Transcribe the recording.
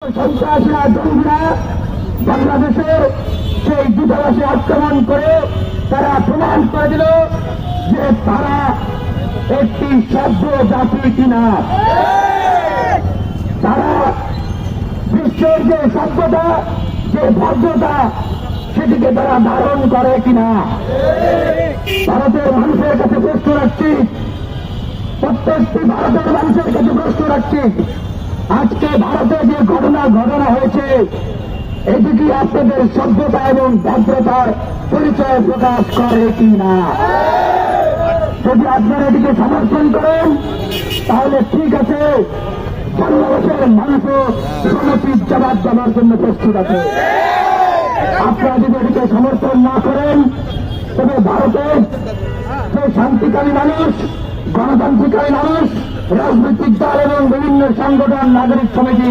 সন্ত্রাসীরা জঙ্গিরা বাংলাদেশের সেই দূতাবাসে আক্রমণ করে তারা প্রমাণ করে দিল যে তারা একটি সভ্য জাতি কিনা। তারা বিশ্বের যে সভ্যতা, যে ভদ্রতা, সেটিকে তারা ধারণ করে কিনা। ভারতের মানুষের কাছে প্রশ্ন রাখছি, প্রত্যেকটি ভারতের মানুষের কাছে প্রশ্ন রাখছি, আজকে ভারতে যে ঘটনা হয়েছে এটি কি আপনাদের সভ্যতা এবং ভদ্রতার পরিচয় প্রকাশ করে কিনা? যদি আপনারা এটিকে সমর্থন করেন তাহলে ঠিক আছে, বাংলাদেশের মানুষও সমুচিত জবাব দেওয়ার জন্য প্রস্তুত আছে। আপনারা যদি এটিকে সমর্থন না করেন তবে ভারতের যে শান্তিকামী মানুষ, গণতান্ত্রিকামী মানুষ, রাজনৈতিক দল এবং বিভিন্ন সংগঠন, নাগরিক সমিতি